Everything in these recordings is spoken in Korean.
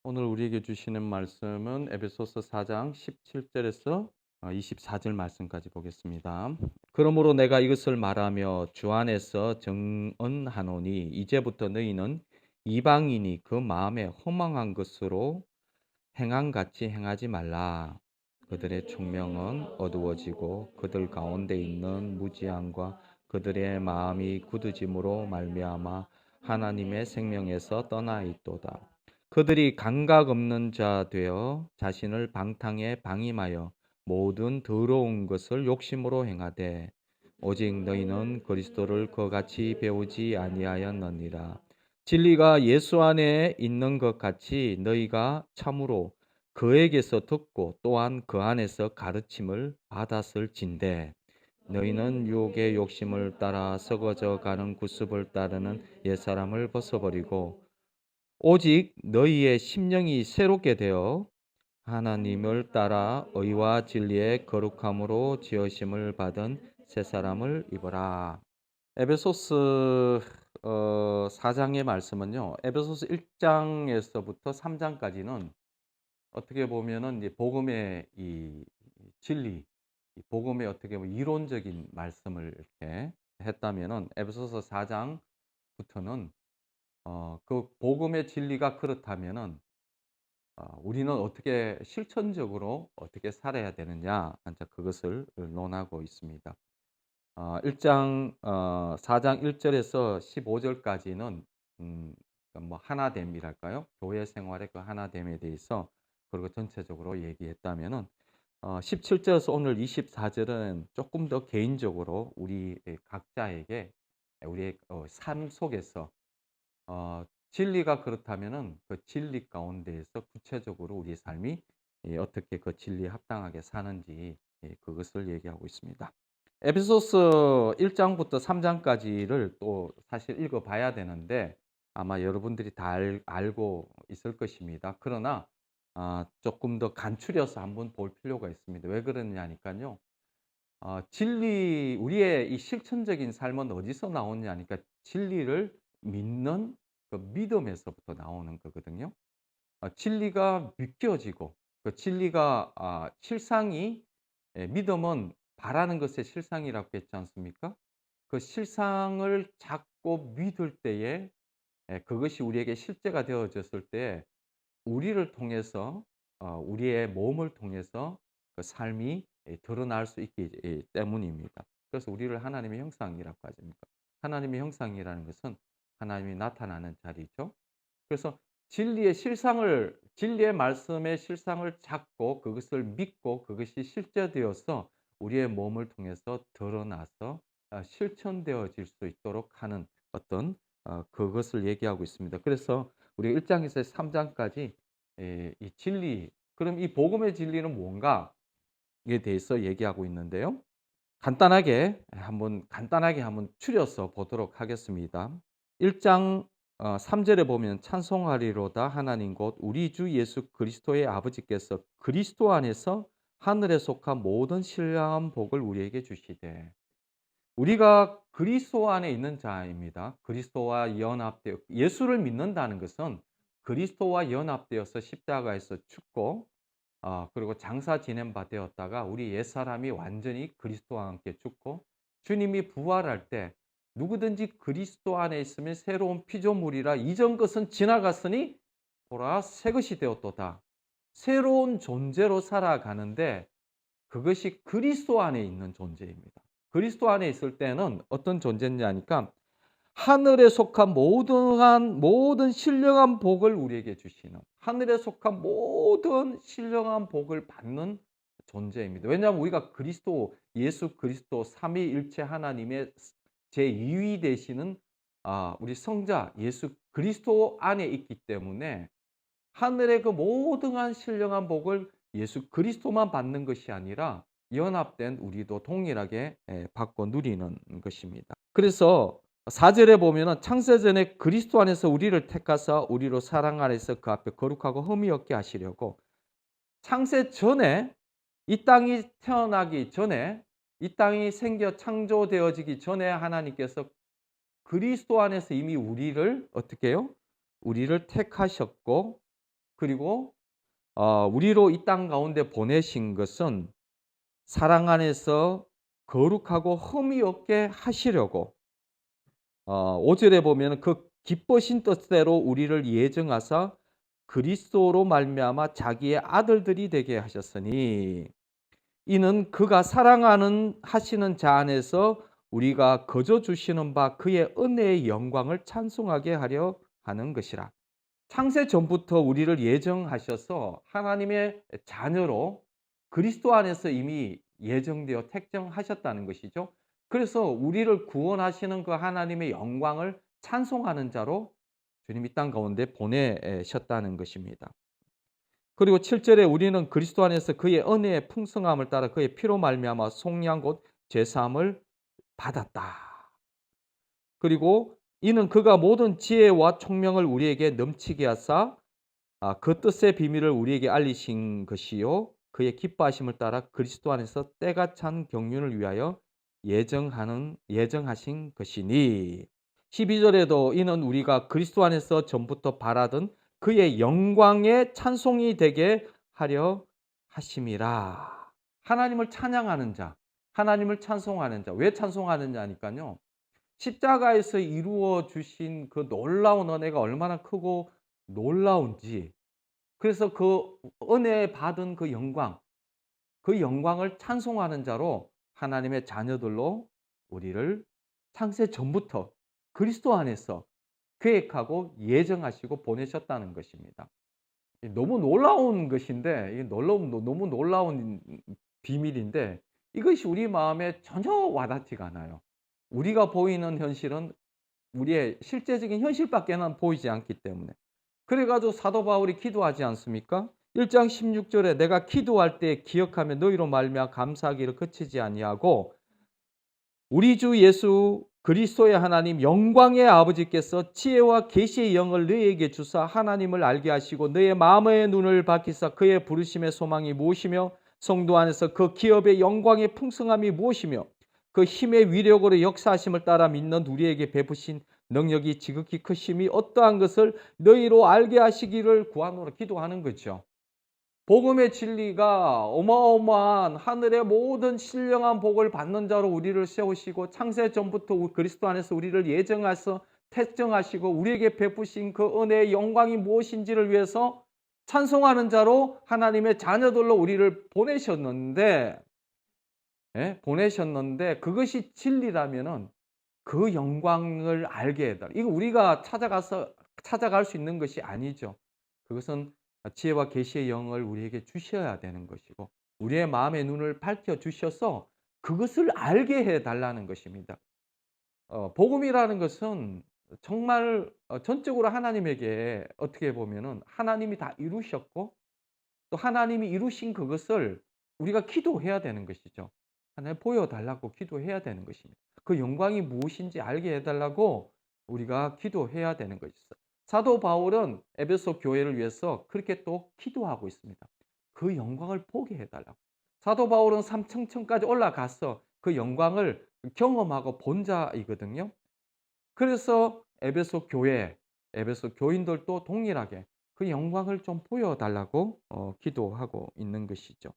오늘 우리에게 주시는 말씀은 에베소서 4장 17절에서 24절 말씀까지 보겠습니다. 그러므로 내가 이것을 말하며 주 안에서 정언하노니 이제부터 너희는 이방인이 그 마음에 허망한 것으로 행함같이 행하지 말라. 그들의 총명은 어두워지고 그들 가운데 있는 무지함과 그들의 마음이 굳어짐으로 말미암아 하나님의 생명에서 떠나 있도다. 그들이 감각 없는 자 되어 자신을 방탕에 방임하여 모든 더러운 것을 욕심으로 행하되 오직 너희는 그리스도를 그같이 배우지 아니하였느니라. 진리가 예수 안에 있는 것 같이 너희가 참으로 그에게서 듣고 또한 그 안에서 가르침을 받았을진대 너희는 유혹의 욕심을 따라 썩어져 가는 구습을 따르는 옛사람을 벗어버리고 오직 너희의 심령이 새롭게 되어 하나님을 따라 의와 진리의 거룩함으로 지으심을 받은 새 사람을 입어라. 에베소스 4장의 말씀은요. 에베소스 1장에서부터 3장까지는 어떻게 보면은 이제 복음의 이 진리, 이 복음의 어떻게 보면 이론적인 말씀을 이렇게 했다면은 에베소서 4장부터는 그 복음의 진리가 그렇다면은 우리는 어떻게 실천적으로 어떻게 살아야 되느냐, 이제 그것을 논하고 있습니다. 1장 4장 1절에서 15절까지는 그러니까 뭐 하나됨이랄까요? 교회 생활의 그 하나됨에 대해서 그리고 전체적으로 얘기했다면은 17절에서 오늘 24절은 조금 더 개인적으로 우리 각자에게 우리의 삶 속에서 진리가 그렇다면은 그 진리 가운데에서 구체적으로 우리의 삶이 어떻게 그 진리에 합당하게 사는지 그것을 얘기하고 있습니다. 에베소서 1장부터 3장까지를 또 사실 읽어봐야 되는데 아마 여러분들이 다 알고 있을 것입니다. 그러나 조금 더 간추려서 한번 볼 필요가 있습니다. 왜 그러냐니까요. 진리 우리의 이 실천적인 삶은 어디서 나오냐니까 진리를 믿는 그 믿음에서부터 나오는 거거든요. 진리가 믿겨지고 그 진리가 실상이 믿음은 바라는 것의 실상이라고 했지 않습니까? 그 실상을 잡고 믿을 때에 그것이 우리에게 실제가 되어졌을 때 우리를 통해서 우리의 몸을 통해서 그 삶이 드러날 수 있기 때문입니다. 그래서 우리를 하나님의 형상이라고 하십니까? 하나님의 형상이라는 것은 하나님이 나타나는 자리죠. 그래서 진리의 말씀의 실상을 잡고 그것을 믿고 그것이 실제되어서 우리의 몸을 통해서 드러나서 실천되어질 수 있도록 하는 어떤 그것을 얘기하고 있습니다. 그래서 우리 1장에서 3장까지 이 진리, 그럼 이 복음의 진리는 뭔가에 대해서 얘기하고 있는데요. 간단하게 한번 추려서 보도록 하겠습니다. 1장 3절에 보면 찬송하리로다 하나님 곧 우리 주 예수 그리스도의 아버지께서 그리스도 안에서 하늘에 속한 모든 신령한 복을 우리에게 주시되 우리가 그리스도 안에 있는 자입니다. 그리스도와 연합되어 예수를 믿는다는 것은 그리스도와 연합되어서 십자가에서 죽고 그리고 장사 지낸 바 되었다가 우리 옛사람이 완전히 그리스도와 함께 죽고 주님이 부활할 때 누구든지 그리스도 안에 있으면 새로운 피조물이라 이전 것은 지나갔으니 보라 새 것이 되었도다. 새로운 존재로 살아가는데 그것이 그리스도 안에 있는 존재입니다. 그리스도 안에 있을 때는 어떤 존재냐니까 하늘에 속한 모든 신령한 복을 우리에게 주시는 하늘에 속한 모든 신령한 복을 받는 존재입니다. 왜냐하면 우리가 예수 그리스도 삼위일체 하나님의 제2위 되시는 우리 성자 예수 그리스도 안에 있기 때문에 하늘의 그 모든 신령한 복을 예수 그리스도만 받는 것이 아니라 연합된 우리도 동일하게 받고 누리는 것입니다. 그래서 4절에 보면은 창세전에 그리스도 안에서 우리를 택하사 우리로 사랑 안에서 그 앞에 거룩하고 흠이 없게 하시려고 창세 전에 이 땅이 태어나기 전에 이 땅이 생겨 창조되어지기 전에 하나님께서 그리스도 안에서 이미 우리를 어떻게 해요? 우리를 택하셨고 그리고 우리로 이 땅 가운데 보내신 것은 사랑 안에서 거룩하고 흠이 없게 하시려고 5절에 보면 그 기쁘신 뜻대로 우리를 예정하사 그리스도로 말미암아 자기의 아들들이 되게 하셨으니 이는 그가 사랑하는 하시는 자 안에서 우리가 거저 주시는 바 그의 은혜의 영광을 찬송하게 하려 하는 것이라. 창세 전부터 우리를 예정하셔서 하나님의 자녀로 그리스도 안에서 이미 예정되어 택정하셨다는 것이죠. 그래서 우리를 구원하시는 그 하나님의 영광을 찬송하는 자로 주님 이 땅 가운데 보내셨다는 것입니다. 그리고 7절에 우리는 그리스도 안에서 그의 은혜의 풍성함을 따라 그의 피로 말미암아 속량 곧 죄사함을 받았다. 그리고 이는 그가 모든 지혜와 총명을 우리에게 넘치게 하사 그 뜻의 비밀을 우리에게 알리신 것이요 그의 기뻐하심을 따라 그리스도 안에서 때가 찬 경륜을 위하여 예정하신 것이니 12절에도 이는 우리가 그리스도 안에서 전부터 바라던 그의 영광의 찬송이 되게 하려 하심이라. 하나님을 찬양하는 자, 하나님을 찬송하는 자. 왜 찬송하느냐니까요. 십자가에서 이루어 주신 그 놀라운 은혜가 얼마나 크고 놀라운지, 그래서 그 은혜 받은 그 영광을 찬송하는 자로 하나님의 자녀들로 우리를 창세 전부터 그리스도 안에서 계획하고 예정하시고 보내셨다는 것입니다. 너무 놀라운 것인데, 너무 놀라운 비밀인데 이것이 우리 마음에 전혀 와닿지가 않아요. 우리가 보이는 현실은 우리의 실제적인 현실밖에는 보이지 않기 때문에. 그래가지고 사도 바울이 기도하지 않습니까? 1장 16절에 내가 기도할 때 기억하며 너희로 말미암아 감사하기를 그치지 아니하고 우리 주 예수 그리스도의 하나님 영광의 아버지께서 지혜와 계시의 영을 너희에게 주사 하나님을 알게 하시고 너의 마음의 눈을 밝히사 그의 부르심의 소망이 무엇이며 성도 안에서 그 기업의 영광의 풍성함이 무엇이며 그 힘의 위력으로 역사하심을 따라 믿는 우리에게 베푸신 능력이 지극히 크심이 어떠한 것을 너희로 알게 하시기를 구하노라. 기도하는 거죠. 복음의 진리가 어마어마한 하늘의 모든 신령한 복을 받는 자로 우리를 세우시고 창세 전부터 그리스도 안에서 우리를 예정하셔서 택정하시고 우리에게 베푸신 그 은혜의 영광이 무엇인지를 위해서 찬송하는 자로 하나님의 자녀들로 우리를 보내셨는데 그것이 진리라면은 그 영광을 알게 해달라. 이거 우리가 찾아갈 수 있는 것이 아니죠. 그것은 지혜와 계시의 영을 우리에게 주셔야 되는 것이고 우리의 마음의 눈을 밝혀 주셔서 그것을 알게 해달라는 것입니다. 복음이라는 것은 정말 전적으로 하나님에게 어떻게 보면은 하나님이 다 이루셨고 또 하나님이 이루신 그것을 우리가 기도해야 되는 것이죠. 하나님 보여달라고 기도해야 되는 것입니다. 그 영광이 무엇인지 알게 해달라고 우리가 기도해야 되는 것이죠. 사도 바울은 에베소 교회를 위해서 그렇게 또 기도하고 있습니다. 그 영광을 보게 해달라고. 사도 바울은 삼층천까지 올라가서 그 영광을 경험하고 본 자이거든요. 그래서 에베소 교인들도 동일하게 그 영광을 좀 보여달라고 기도하고 있는 것이죠.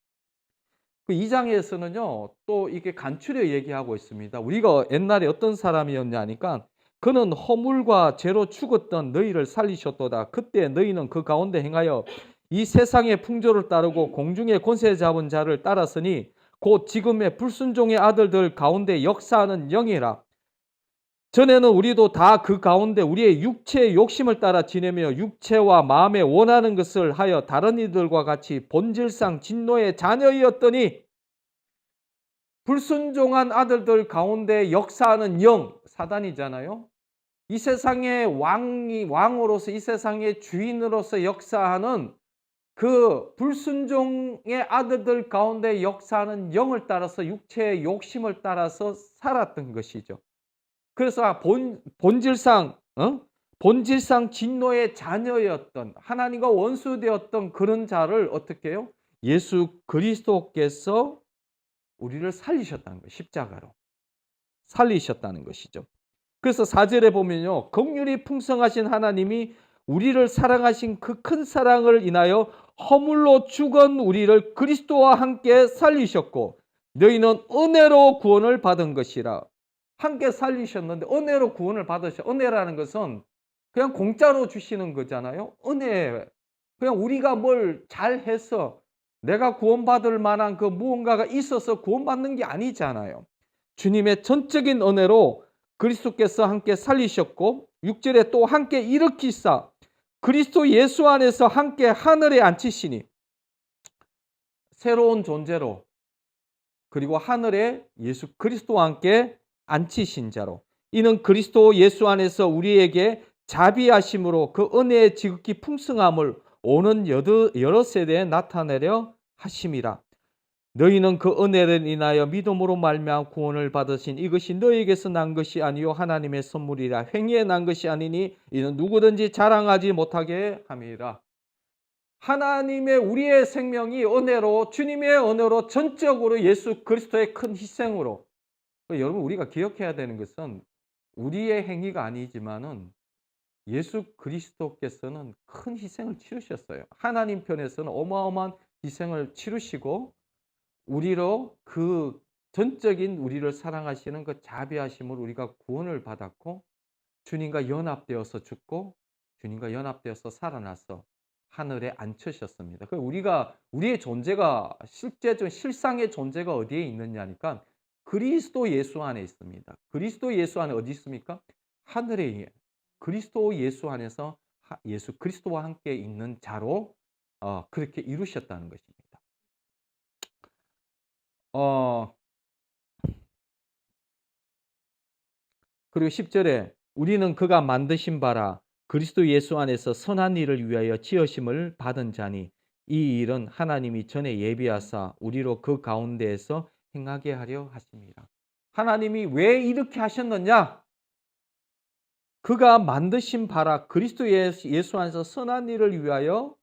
그 2장에서는요, 또 이게 간추려 얘기하고 있습니다. 우리가 옛날에 어떤 사람이었냐니까 그는 허물과 죄로 죽었던 너희를 살리셨도다. 그때 너희는 그 가운데 행하여 이 세상의 풍조를 따르고 공중의 권세 잡은 자를 따랐으니 곧 지금의 불순종의 아들들 가운데 역사하는 영이라. 전에는 우리도 다 그 가운데 우리의 육체의 욕심을 따라 지내며 육체와 마음에 원하는 것을 하여 다른 이들과 같이 본질상 진노의 자녀이었더니 불순종한 아들들 가운데 역사하는 영, 사단이잖아요. 이 세상의 왕으로서 이 세상의 주인으로서 역사하는 그 불순종의 아들들 가운데 역사하는 영을 따라서 육체의 욕심을 따라서 살았던 것이죠. 그래서 본질상 진노의 자녀였던 하나님과 원수되었던 그런 자를 어떻게 해요? 예수 그리스도께서 우리를 살리셨다는 거예요. 십자가로 살리셨다는 것이죠. 그래서 4절에 보면요, 긍휼이 풍성하신 하나님이 우리를 사랑하신 그 큰 사랑을 인하여 허물로 죽은 우리를 그리스도와 함께 살리셨고 너희는 은혜로 구원을 받은 것이라. 함께 살리셨는데 은혜로 구원을 받으셨. 은혜라는 것은 그냥 공짜로 주시는 거잖아요. 은혜. 그냥 우리가 뭘 잘해서 내가 구원받을 만한 그 무언가가 있어서 구원받는 게 아니잖아요. 주님의 전적인 은혜로 그리스도께서 함께 살리셨고 6절에 또 함께 일으키사 그리스도 예수 안에서 함께 하늘에 앉히시니 새로운 존재로 그리고 하늘에 예수 그리스도와 함께 앉히신 자로 이는 그리스도 예수 안에서 우리에게 자비하심으로 그 은혜의 지극히 풍성함을 오는 여러 세대에 나타내려 하심이라. 너희는 그 은혜를 인하여 믿음으로 말미암아 구원을 받으신 이것이 너희에게서 난 것이 아니요 하나님의 선물이라. 행위에 난 것이 아니니 이는 누구든지 자랑하지 못하게 함이라. 하나님의 우리의 생명이 은혜로 주님의 은혜로 전적으로 예수 그리스도의 큰 희생으로. 여러분 우리가 기억해야 되는 것은 우리의 행위가 아니지만은 예수 그리스도께서는 큰 희생을 치르셨어요. 하나님 편에서는 어마어마한 희생을 치르시고 우리로 그 전적인 우리를 사랑하시는 그 자비하심으로 우리가 구원을 받았고 주님과 연합되어서 죽고 주님과 연합되어서 살아나서 하늘에 앉히셨습니다. 우리의 존재가 실제적 실상의 존재가 어디에 있느냐니까 그리스도 예수 안에 있습니다. 그리스도 예수 안에 어디 있습니까? 하늘에 그리스도 예수 안에서 예수 그리스도와 함께 있는 자로 그렇게 이루셨다는 것입니다. 그리고 10절에 우리는 그가 만드신 바라 그리스도 예수 안에서 선한 일을 위하여 지으심을 받은 자니 이 일은 하나님이 전에 예비하사 우리로 그 가운데에서 행하게 하려 하심이라. 하나님이 왜 이렇게 하셨느냐? 그가 만드신 바라 그리스도 예수 안에서 선한 일을 위하여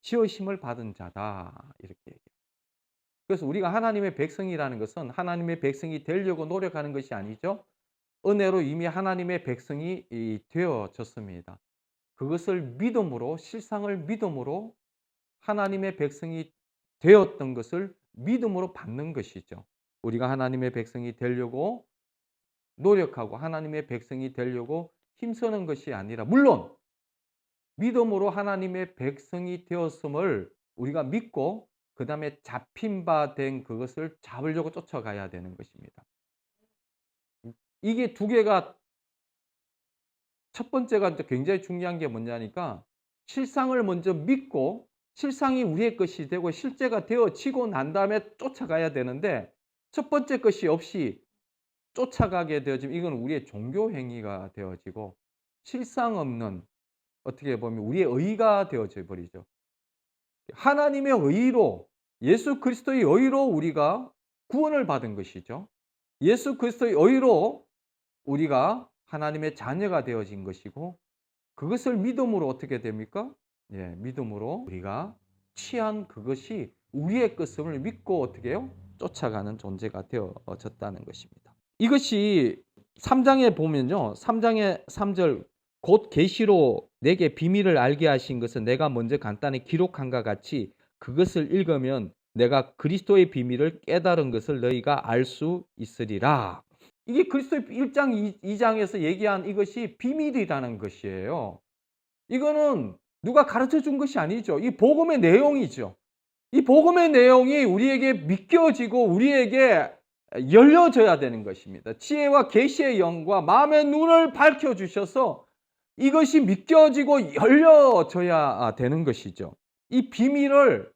지으심을 받은 자다. 이렇게 얘기해요. 그래서 우리가 하나님의 백성이라는 것은 하나님의 백성이 되려고 노력하는 것이 아니죠. 은혜로 이미 하나님의 백성이 되어졌습니다. 그것을 믿음으로 실상을 믿음으로 하나님의 백성이 되었던 것을 믿음으로 받는 것이죠. 우리가 하나님의 백성이 되려고 노력하고 하나님의 백성이 되려고 힘쓰는 것이 아니라 물론 믿음으로 하나님의 백성이 되었음을 우리가 믿고 그 다음에 잡힌 바 된 그것을 잡으려고 쫓아가야 되는 것입니다. 이게 두 개가 첫 번째가 굉장히 중요한 게 뭐냐니까 실상을 먼저 믿고 실상이 우리의 것이 되고 실제가 되어지고 난 다음에 쫓아가야 되는데 첫 번째 것이 없이 쫓아가게 되어지면 이건 우리의 종교 행위가 되어지고 실상 없는 어떻게 보면 우리의 의가 되어져 버리죠. 하나님의 의로 예수 그리스도의 의로 우리가 구원을 받은 것이죠. 예수 그리스도의 의로 우리가 하나님의 자녀가 되어진 것이고 그것을 믿음으로 어떻게 됩니까? 예, 믿음으로 우리가 취한 그것이 우리의 것임을 믿고 어떻게 해요? 쫓아가는 존재가 되어졌다는 것입니다. 이것이 3장에 보면요. 3장의 3절 곧 계시로 내게 비밀을 알게 하신 것은 내가 먼저 간단히 기록한과 같이 그것을 읽으면 내가 그리스도의 비밀을 깨달은 것을 너희가 알 수 있으리라. 이게 그리스도의 1장 2장에서 얘기한 이것이 비밀이라는 것이에요. 이거는 누가 가르쳐 준 것이 아니죠. 이 복음의 내용이죠. 이 복음의 내용이 우리에게 믿겨지고 우리에게 열려져야 되는 것입니다. 지혜와 계시의 영과 마음의 눈을 밝혀주셔서 이것이 믿겨지고 열려져야 되는 것이죠. 이 비밀을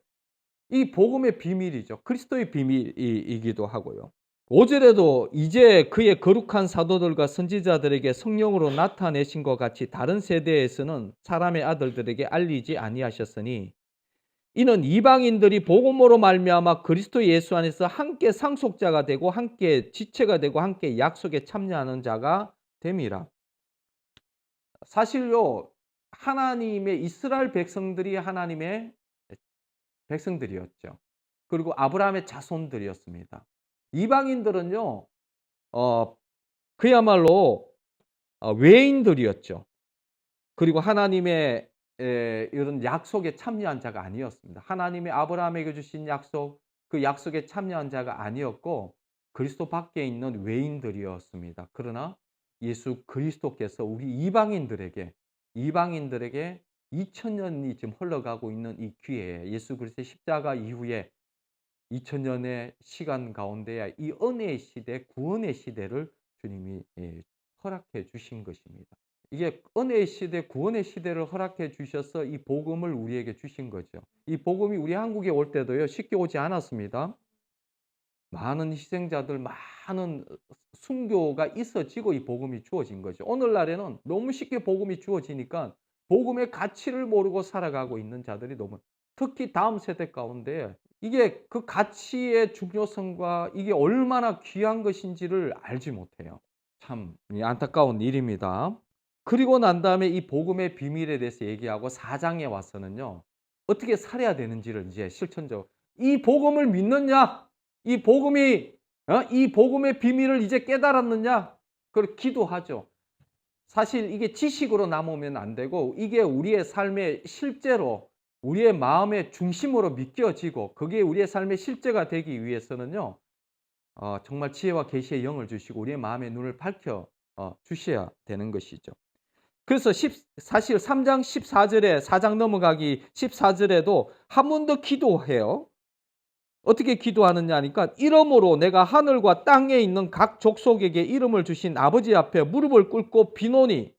이 복음의 비밀이죠. 그리스도의 비밀이기도 하고요. 5절에도 이제 그의 거룩한 사도들과 선지자들에게 성령으로 나타내신 것 같이 다른 세대에서는 사람의 아들들에게 알리지 아니하셨으니 이는 이방인들이 복음으로 말미암아 그리스도 예수 안에서 함께 상속자가 되고 함께 지체가 되고 함께 약속에 참여하는 자가 됨이라. 사실요 하나님의 이스라엘 백성들이 하나님의 백성들이었죠. 그리고 아브라함의 자손들이었습니다. 이방인들은요 그야말로 외인들이었죠. 그리고 하나님의 이런 약속에 참여한 자가 아니었습니다. 하나님이 아브라함에게 주신 약속, 그 약속에 참여한 자가 아니었고 그리스도 밖에 있는 외인들이었습니다. 그러나 예수 그리스도께서 우리 이방인들에게 2000년이 지금 흘러가고 있는 이 기회에 예수 그리스도의 십자가 이후에 2000년의 시간 가운데에 이 은혜의 시대, 구원의 시대를 주님이 허락해 주신 것입니다. 이게 은혜의 시대, 구원의 시대를 허락해 주셔서 이 복음을 우리에게 주신 거죠. 이 복음이 우리 한국에 올 때도요, 쉽게 오지 않았습니다. 많은 희생자들, 많은 순교가 있어지고 이 복음이 주어진 거죠. 오늘날에는 너무 쉽게 복음이 주어지니까 복음의 가치를 모르고 살아가고 있는 자들이 너무, 특히 다음 세대 가운데 이게 그 가치의 중요성과 이게 얼마나 귀한 것인지를 알지 못해요. 참 안타까운 일입니다. 그리고 난 다음에 이 복음의 비밀에 대해서 얘기하고 4장에 와서는요, 어떻게 살아야 되는지를 이제 실천적으로, 이 복음을 믿느냐? 이 복음의 비밀을 이제 깨달았느냐? 그걸 기도하죠. 사실 이게 지식으로 남으면 안 되고 이게 우리의 삶의 실제로 우리의 마음의 중심으로 믿겨지고 그게 우리의 삶의 실제가 되기 위해서는요. 정말 지혜와 계시의 영을 주시고 우리의 마음의 눈을 밝혀 주셔야 되는 것이죠. 그래서 사실 3장 14절에 4장 넘어가기 14절에도 한 번 더 기도해요. 어떻게 기도하느냐 하니까 이러므로 내가 하늘과 땅에 있는 각 족속에게 이름을 주신 아버지 앞에 무릎을 꿇고 비노니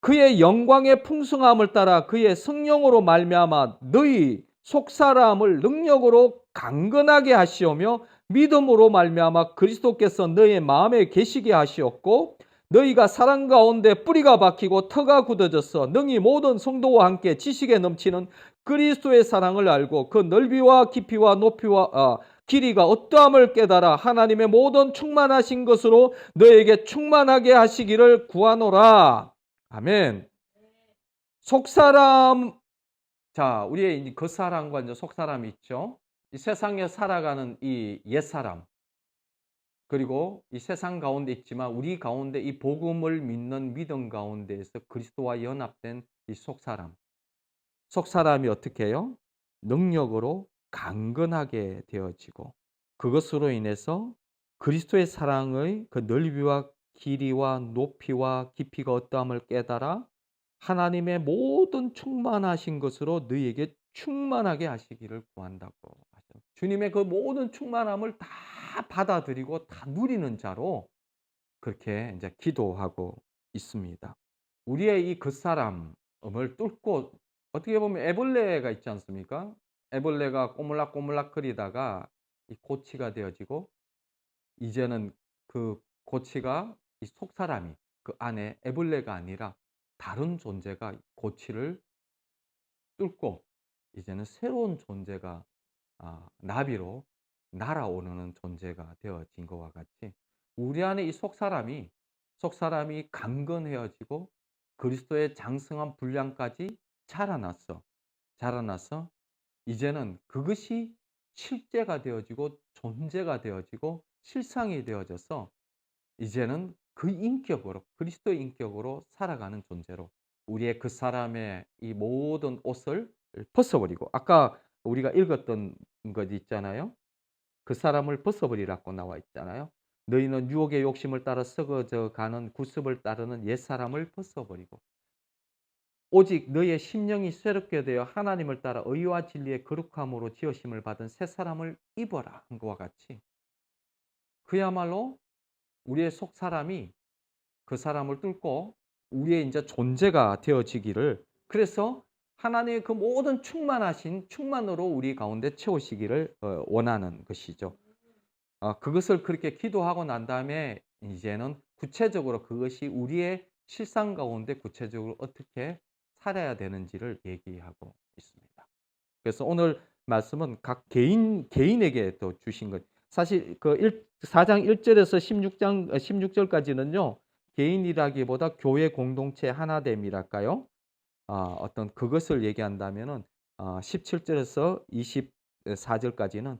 그의 영광의 풍성함을 따라 그의 성령으로 말미암아 너희 속사람을 능력으로 강건하게 하시오며 믿음으로 말미암아 그리스도께서 너희 마음에 계시게 하시었고 너희가 사랑 가운데 뿌리가 박히고 터가 굳어져서 능히 모든 성도와 함께 지식에 넘치는 그리스도의 사랑을 알고 그 넓이와 깊이와 높이와 길이가 어떠함을 깨달아 하나님의 모든 충만하신 것으로 너에게 충만하게 하시기를 구하노라. 아멘. 속사람, 자, 우리의 이제 겉사람과 이제 속사람이 있죠. 이 세상에 살아가는 이 옛사람, 그리고 이 세상 가운데 있지만 우리 가운데 이 복음을 믿는 믿음 가운데에서 그리스도와 연합된 이 속사람. 속사람이 어떻게 해요? 능력으로 강건하게 되어지고 그것으로 인해서 그리스도의 사랑의 그 넓이와 길이와 높이와 깊이가 어떠함을 깨달아 하나님의 모든 충만하신 것으로 너희에게 충만하게 하시기를 구한다고 하죠. 주님의 그 모든 충만함을 다 받아들이고 다 누리는 자로 그렇게 이제 기도하고 있습니다. 우리의 이 겉사람을 뚫고 어떻게 보면 애벌레가 있지 않습니까? 애벌레가 꼬물락꼬물락거리다가 이 고치가 되어지고 이제는 그 고치가 이 속사람이 그 안에 애벌레가 아니라 다른 존재가 고치를 뚫고 이제는 새로운 존재가 나비로 날아오르는 존재가 되어진 것과 같이 우리 안에 이 속사람이 강건해지고 그리스도의 장성한 분량까지 자라났어. 자라나서 이제는 그것이 실제가 되어지고 존재가 되어지고 실상이 되어져서 이제는 그 인격으로 그리스도의 인격으로 살아가는 존재로 우리의 그 사람의 이 모든 옷을 벗어버리고 아까 우리가 읽었던 것 있잖아요. 그 사람을 벗어버리라고 나와 있잖아요. 너희는 유혹의 욕심을 따라 썩어져 가는 구습을 따르는 옛사람을 벗어버리고 오직 너의 심령이 새롭게 되어 하나님을 따라 의와 진리의 거룩함으로 지으심을 받은 새 사람을 입어라 한 것과 같이 그야말로 우리의 속 사람이 그 사람을 뚫고 우리의 이제 존재가 되어지기를 그래서 하나님의 그 모든 충만하신 충만으로 우리 가운데 채우시기를 원하는 것이죠. 그것을 그렇게 기도하고 난 다음에 이제는 구체적으로 그것이 우리의 실상 가운데 구체적으로 어떻게 살아야 되는지를 얘기하고 있습니다. 그래서 오늘 말씀은 각 개인에게 또 주신 것. 사실 그 4장 1절에서 16절까지는요. 개인이라기보다 교회 공동체 하나됨이랄까요? 어떤 그것을 얘기한다면은 17절에서 24절까지는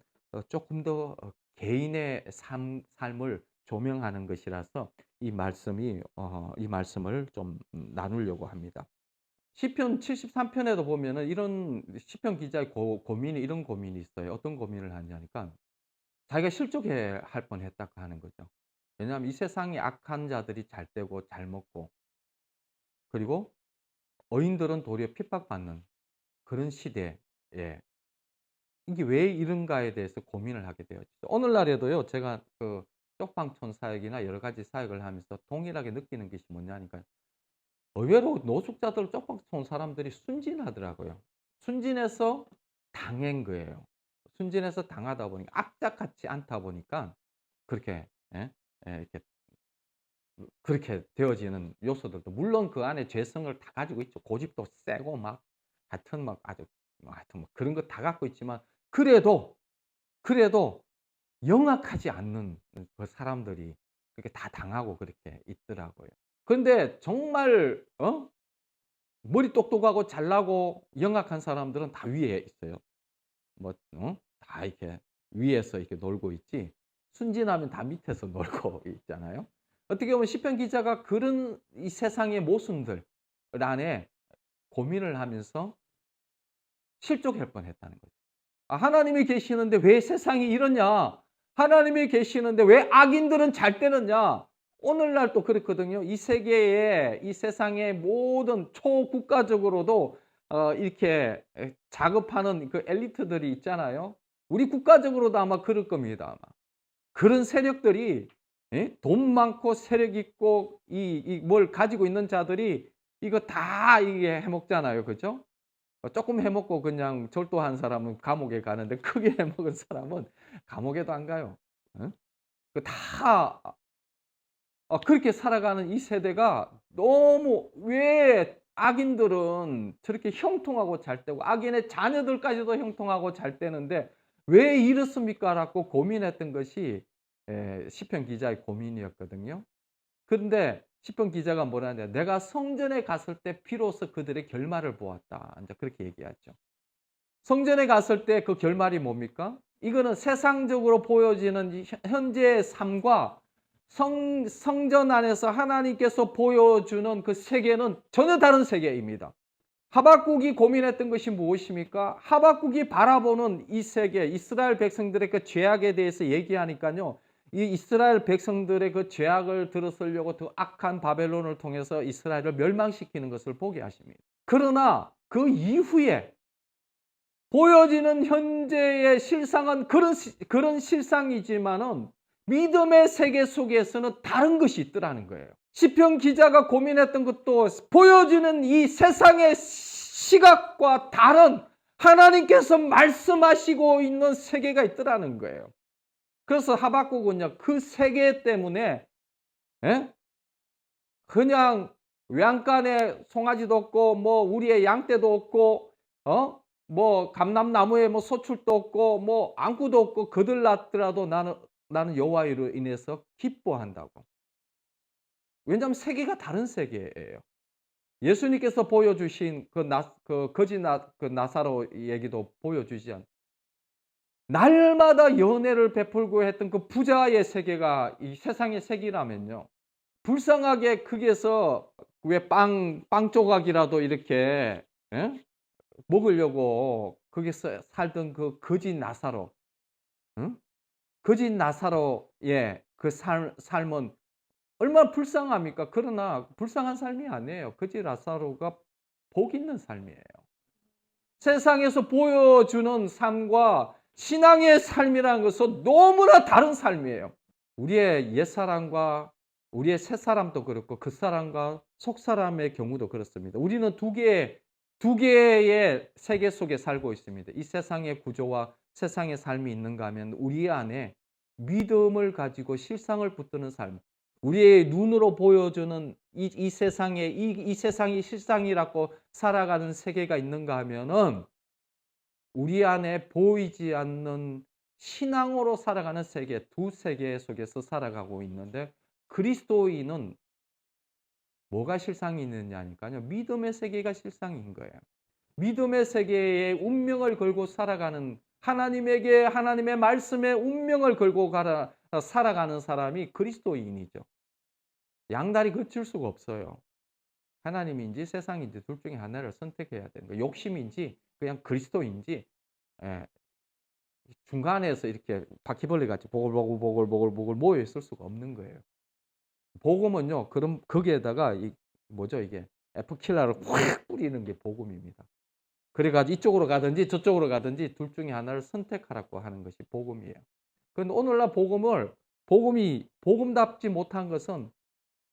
조금 더 개인의 삶을 조명하는 것이라서 이 말씀을 좀 나누려고 합니다. 시편 73편에도 보면은 이런 시편 기자의 고민이 이런 고민이 있어요. 어떤 고민을 하냐니까 자기가 실족해 할 뻔했다고 하는 거죠. 왜냐하면 이 세상에 악한 자들이 잘 되고 잘 먹고 그리고 의인들은 도리어 핍박받는 그런 시대에 이게 왜 이런가에 대해서 고민을 하게 되었죠. 오늘날에도요. 제가 그 쪽방촌 사역이나 여러 가지 사역을 하면서 동일하게 느끼는 것이 뭐냐니까 의외로 노숙자들 쪽방촌 사람들이 순진하더라고요. 순진해서 당한 거예요. 순진해서 당하다 보니까 악착같지 않다 보니까 그렇게 이렇게 그렇게 되어지는 요소들도 물론 그 안에 죄성을 다 가지고 있죠. 고집도 세고 막 하여튼 막 아주 하여튼 뭐 그런 거 다 갖고 있지만 그래도, 그래도 영악하지 않는 그 사람들이 그렇게 다 당하고 그렇게 있더라고요. 그런데 정말 머리 똑똑하고 잘나고 영악한 사람들은 다 위에 있어요. 뭐 다 이렇게 위에서 이렇게 놀고 있지 순진하면 다 밑에서 놀고 있잖아요. 어떻게 보면 시편 기자가 그런 이 세상의 모순들 안에 고민을 하면서 실족할 뻔했다는 거죠. 아 하나님이 계시는데 왜 세상이 이러냐? 하나님이 계시는데 왜 악인들은 잘 되느냐? 오늘날 또 그렇거든요. 이 세계의 이 세상의 모든 초국가적으로도 이렇게 작업하는 그 엘리트들이 있잖아요. 우리 국가적으로도 아마 그럴 겁니다, 아마. 그런 세력들이 돈 많고 세력 있고 이 뭘 가지고 있는 자들이 이거 다 이게 해먹잖아요. 그죠? 조금 해먹고 그냥 절도한 사람은 감옥에 가는데 크게 해먹은 사람은 감옥에도 안 가요. 어? 그 다 그렇게 살아가는 이 세대가 너무 왜 악인들은 저렇게 형통하고 잘 되고 악인의 자녀들까지도 형통하고 잘 되는데 '왜 이렇습니까?'라고 고민했던 것이 시편 기자의 고민이었거든요. 그런데 시편 기자가 뭐라 하냐 "내가 성전에 갔을 때 비로소 그들의 결말을 보았다." 인제 그렇게 얘기하죠. 성전에 갔을 때 그 결말이 뭡니까? 이거는 세상적으로 보여지는 이 현재의 삶과 성전 안에서 하나님께서 보여주는 그 세계는 전혀 다른 세계입니다. 하박국이 고민했던 것이 무엇입니까? 하박국이 바라보는 이 세계, 이스라엘 백성들의 그 죄악에 대해서 얘기하니까요. 이 이스라엘 백성들의 그 죄악을 들었으려고 그 악한 바벨론을 통해서 이스라엘을 멸망시키는 것을 보게 하십니다. 그러나 그 이후에 보여지는 현재의 실상은 그런 실상이지만은 믿음의 세계 속에서는 다른 것이 있더라는 거예요. 시편 기자가 고민했던 것도 보여지는 이 세상의 시각과 다른 하나님께서 말씀하시고 있는 세계가 있더라는 거예요. 그래서 하박국은요, 그 세계 때문에 예? 그냥 외양간에 송아지도 없고 뭐 우리의 양떼도 없고 뭐 감람나무에 뭐 소출도 없고 뭐 안구도 없고 거들났더라도 나는 여호와로 인해서 기뻐한다고. 왜냐하면 세계가 다른 세계예요. 예수님께서 보여주신 그 거지 그 나사로 얘기도 보여주지 않. 날마다 연애를 베풀고 했던 그 부자의 세계가 이 세상의 세계라면요. 불쌍하게 거기에서 왜 빵 조각이라도 이렇게 예? 먹으려고 거기서 살던 그 거지 나사로, 응? 거지 나사로의 그 삶은 얼마나 불쌍합니까? 그러나 불쌍한 삶이 아니에요. 거지 나사로가 복 있는 삶이에요. 세상에서 보여주는 삶과 신앙의 삶이라는 것은 너무나 다른 삶이에요. 우리의 옛사람과 우리의 새사람도 그렇고 겉사람과 속사람의 경우도 그렇습니다. 우리는 두 개의 세계 속에 살고 있습니다. 이 세상의 구조와 세상의 삶이 있는가 하면 우리 안에 믿음을 가지고 실상을 붙드는 삶, 우리의 눈으로 보여주는 이 세상이 실상이라고 살아가는 세계가 있는가 하면은 우리 안에 보이지 않는 신앙으로 살아가는 세계, 두 세계 속에서 살아가고 있는데 그리스도인은 뭐가 실상이 있느냐니까요. 믿음의 세계가 실상인 거예요. 믿음의 세계에 운명을 걸고 살아가는 하나님에게 하나님의 말씀에 운명을 걸고 살아가는 사람이 그리스도인이죠. 양다리 그칠 수가 없어요. 하나님인지 세상인지 둘 중에 하나를 선택해야 되는 거예요. 욕심인지 그냥 그리스도인지, 예, 중간에서 이렇게 바퀴벌레 같이 보글보글 모여 있을 수가 없는 거예요. 복음은요, 그럼 거기에다가 뭐죠 이게, F킬러를 확 뿌리는 게 복음입니다. 그래 가지고 이쪽으로 가든지 저쪽으로 가든지 둘 중에 하나를 선택하라고 하는 것이 복음이에요. 그런데 오늘날 복음이 복음답지 못한 것은,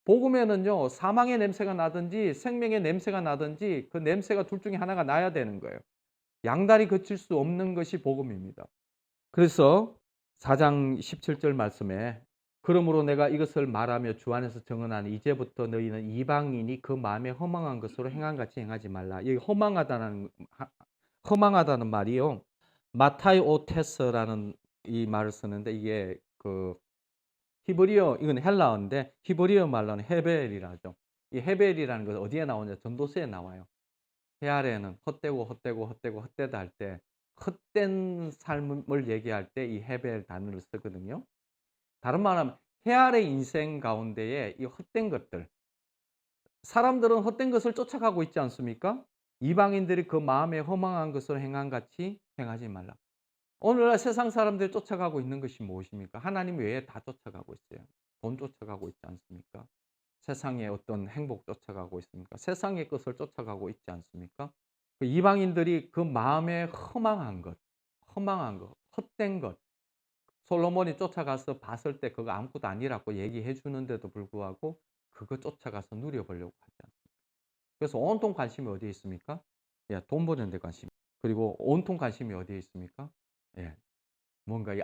복음에는요 사망의 냄새가 나든지 생명의 냄새가 나든지 그 냄새가 둘 중에 하나가 나야 되는 거예요. 양다리 그칠 수 없는 것이 복음입니다. 그래서 4장 17절 말씀에, 그러므로 내가 이것을 말하며 주 안에서 증언하니 이제부터 너희는 이방인이 그 마음에 허망한 것으로 행한 같이 행하지 말라. 이 허망하다는 말이요, 마타이오테스라는 이 말을 쓰는데, 이게 그 히브리어, 이건 헬라어인데 히브리어 말로는 헤벨이라죠. 이 헤벨이라는 것은 어디에 나오냐? 전도서에 나와요. 해 아래에는 헛되다 할 때, 헛된 삶을 얘기할 때 이 헤벨 단어를 쓰거든요. 다른 말하면 해 아래 인생 가운데에 이 헛된 것들, 사람들은 헛된 것을 쫓아가고 있지 않습니까? 이방인들이 그 마음에 허망한 것을 행한 같이 행하지 말라. 오늘날 세상 사람들이 쫓아가고 있는 것이 무엇입니까? 하나님 외에 다 쫓아가고 있어요. 돈 쫓아가고 있지 않습니까? 세상의 어떤 행복 쫓아가고 있습니까? 세상의 것을 쫓아가고 있지 않습니까? 그 이방인들이 그 마음에 허망한 것, 헛된 것, 솔로몬이 쫓아가서 봤을 때 그거 아무것도 아니라고 얘기해 주는데도 불구하고 그거 쫓아가서 누려보려고 하지 않습니까? 그래서 온통 관심이 어디에 있습니까? 예, 돈 버는 데 관심. 그리고 온통 관심이 어디에 있습니까? 예, 뭔가 이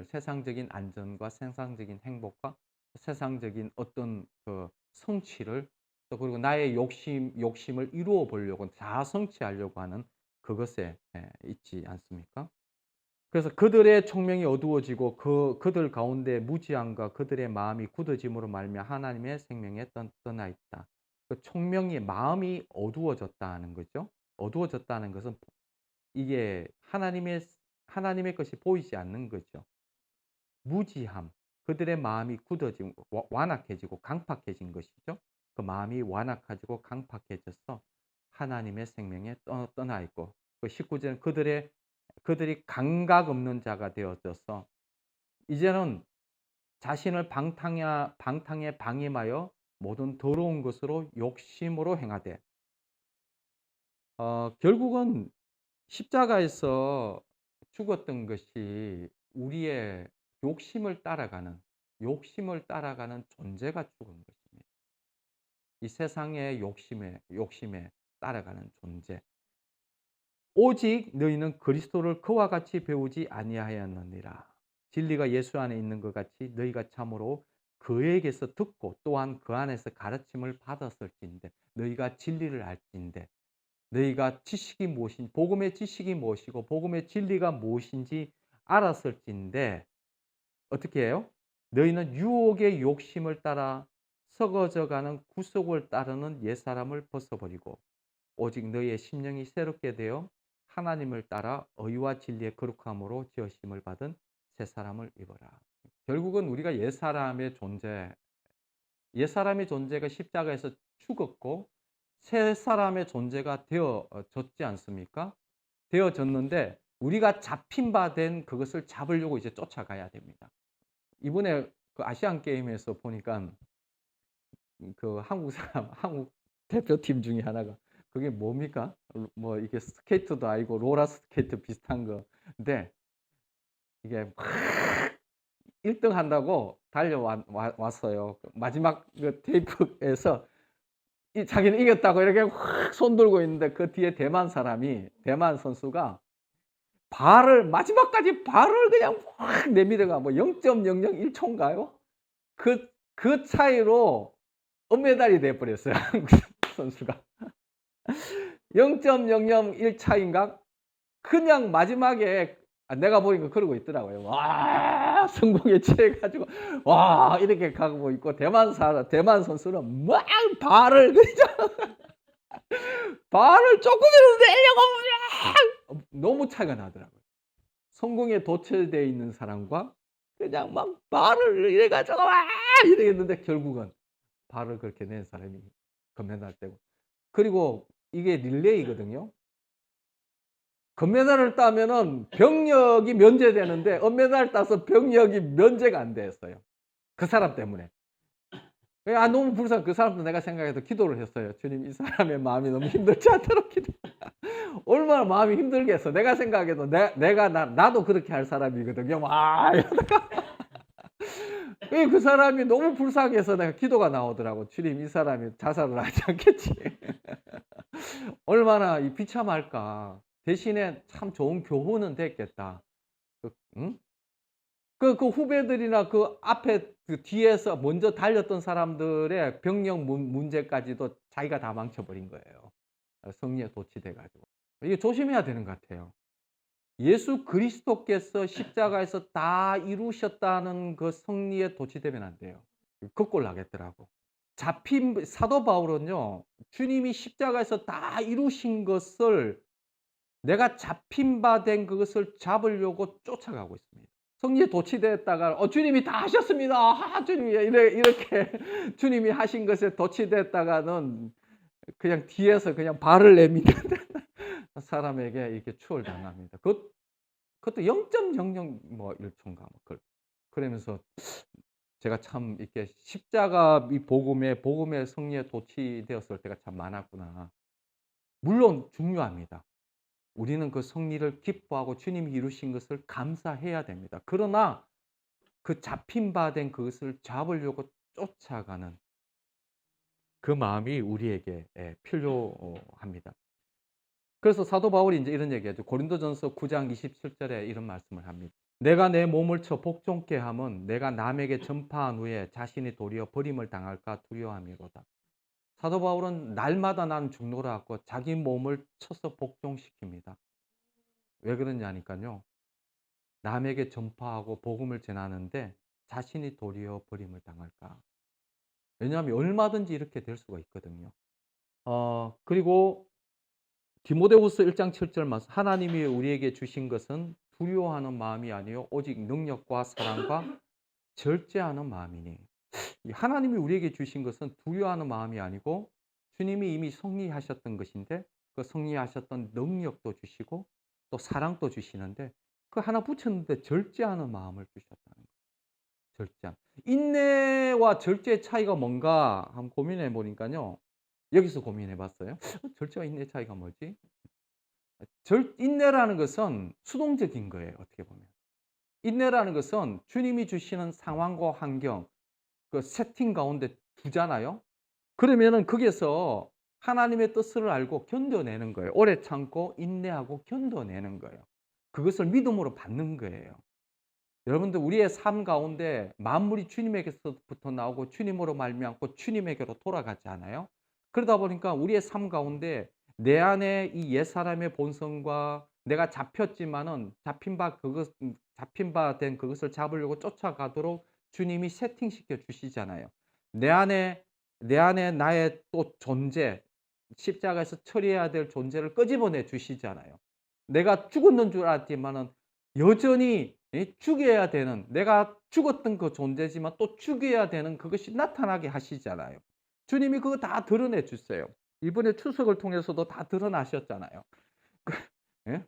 세상적인 안전과 세상적인 행복과 세상적인 어떤 그 성취를, 또 그리고 나의 욕심을 이루어 보려고, 자아 성취하려고 하는 그것에 있지 않습니까? 그래서 그들의 총명이 어두워지고 그들 가운데 무지함과 그들의 마음이 굳어짐으로 말미암아 하나님의 생명에 떠나 있다. 그 총명이, 마음이 어두워졌다는 거죠. 어두워졌다는 것은 이게 하나님의 것이 보이지 않는 거죠. 무지함, 그들의 마음이 굳어지고 완악해지고 강팍해진 것이죠. 그 마음이 완악해지고 강팍해져서 하나님의 생명에 떠나 있고, 그 19절은 그들이 감각 없는 자가 되어져서 이제는 자신을 방탕에 방임하여 모든 더러운 것으로 욕심으로 행하되, 결국은 십자가에서 죽었던 것이 우리의 욕심을 따라가는 존재가 죽은 것입니다. 이 세상의 욕심에 따라가는 존재. 오직 너희는 그리스도를 그와 같이 배우지 아니하였느니라. 진리가 예수 안에 있는 것 같이 너희가 참으로 그에게서 듣고 또한 그 안에서 가르침을 받았을진데, 너희가 진리를 알진데, 너희가 복음의 지식이 무엇이고 복음의 진리가 무엇인지 알았을진데, 어떻게 해요? 너희는 유혹의 욕심을 따라 썩어져가는 구속을 따르는 옛사람을 벗어버리고 오직 너희의 심령이 새롭게 되어 하나님을 따라 의와 진리의 거룩함으로 지으심을 받은 새 사람을 입어라. 결국은 우리가 옛사람의 존재가 십자가에서 죽었고 새 사람의 존재가 되어졌지 않습니까? 되어졌는데 우리가 잡힌 바 된 그것을 잡으려고 이제 쫓아가야 됩니다. 이번에 그 아시안 게임에서 보니까 그 한국 대표팀 중에 하나가, 그게 뭡니까? 뭐 이게 스케이트도 아니고 롤러 스케이트 비슷한 거인데, 이게 막 1등 한다고 달려왔어요. 마지막 그 테이프에서 자기는 이겼다고 이렇게 확 손들고 있는데, 그 뒤에 대만 선수가 마지막까지 발을 그냥 확 내밀어가, 뭐 0.001초인가요? 그 차이로 은메달이 돼버렸어요. 한국 선수가. 0.001 차인가? 그냥 마지막에 내가 보니까 그러고 있더라고요. 와, 성공에 취해가지고 와 이렇게 가고 있고, 대만 선수는 막 발을 조금이라도 내려고 너무 차이가 나더라고요. 성공에 도취되어 있는 사람과 그냥 막 발을 이래가지고 와 이러겠는데, 결국은 발을 그렇게 낸 사람이 금메달 떼고. 그리고 이게 릴레이거든요. 금메달을 따면은 병력이 면제되는데 은메달 따서 병력이 면제가 안 됐어요. 그 사람 때문에. 너무 불쌍해. 그 사람도 내가 생각해도 기도를 했어요. 주님, 이 사람의 마음이 너무 힘들지 않도록 기도. 얼마나 마음이 힘들겠어. 내가 생각해도 나도 그렇게 할 사람이거든요. 이러다가 그 사람이 너무 불쌍해서 내가 기도가 나오더라고. 주님, 이 사람이 자살을 하지 않겠지. 얼마나 비참할까. 대신에 참 좋은 교훈은 됐겠다. 응? 그 후배들이나 그 앞에 그 뒤에서 먼저 달렸던 사람들의 병력 문제까지도 자기가 다 망쳐버린 거예요. 성리에 도취돼 가지고. 이게 조심해야 되는 것 같아요. 예수 그리스도께서 십자가에서 다 이루셨다는 그 성리에 도취되면 안 돼요. 그 꼴 나겠더라고. 잡힌 사도 바울은요, 주님이 십자가에서 다 이루신 것을 내가 잡힌 바 된 그것을 잡으려고 쫓아가고 있습니다. 성리에 도취됐다가 주님이 다 하셨습니다. 주님이 이렇게 주님이 하신 것에 도취됐다가는 그냥 뒤에서 그냥 발을 내미는 사람에게 이렇게 추월당합니다. 그것도 0.00 뭐 1초인가 뭐 그러면서 제가 참 이렇게 십자가 이 복음의 성리에 도취되었을 때가 참 많았구나. 물론 중요합니다. 우리는 그 성리를 기뻐하고 주님이 이루신 것을 감사해야 됩니다. 그러나 그 잡힌 바 된 그것을 잡으려고 쫓아가는 그 마음이 우리에게 필요합니다. 그래서 사도 바울이 이제 이런 얘기하죠. 고린도전서 9장 27절에 이런 말씀을 합니다. 내가 내 몸을 쳐 복종케 함은 내가 남에게 전파한 후에 자신이 도리어 버림을 당할까 두려워함이로다. 사도 바울은 날마다 나는 죽노라고 자기 몸을 쳐서 복종시킵니다. 왜 그러냐니까요. 남에게 전파하고 복음을 전하는데 자신이 도리어 버림을 당할까. 왜냐하면 얼마든지 이렇게 될 수가 있거든요. 그리고 디모데후서 1장 7절 말씀. 하나님이 우리에게 주신 것은 두려워하는 마음이 아니요 오직 능력과 사랑과 절제하는 마음이니. 하나님이 우리에게 주신 것은 두려워하는 마음이 아니고 주님이 이미 성리하셨던 것인데 그 성리하셨던 능력도 주시고 또 사랑도 주시는데 그 하나 붙였는데 절제하는 마음을 주셨다는 거예요. 절제. 인내와 절제의 차이가 뭔가 한번 고민해 보니까요. 여기서 고민해 봤어요. 절제와 인내의 차이가 뭐지? 인내라는 것은 수동적인 거예요. 어떻게 보면. 인내라는 것은 주님이 주시는 상황과 환경, 그 세팅 가운데 두잖아요. 그러면은 거기에서 하나님의 뜻을 알고 견뎌내는 거예요. 오래 참고 인내하고 견뎌내는 거예요. 그것을 믿음으로 받는 거예요. 여러분들 우리의 삶 가운데 만물이 주님에게서부터 나오고 주님으로 말미암고 주님에게로 돌아가지 않아요? 그러다 보니까 우리의 삶 가운데 내 안에 이 옛사람의 본성과 내가 잡혔지만은 잡힌 바 된 그것을 잡으려고 쫓아가도록 주님이 세팅시켜 주시잖아요. 내 안에 나의 또 존재, 십자가에서 처리해야 될 존재를 끄집어내 주시잖아요. 내가 죽었는 줄 알았지만은 여전히 죽여야 되는, 내가 죽었던 그 존재지만 또 죽여야 되는 그것이 나타나게 하시잖아요. 주님이 그거 다 드러내 주세요. 이번에 추석을 통해서도 다 드러나셨잖아요. 예?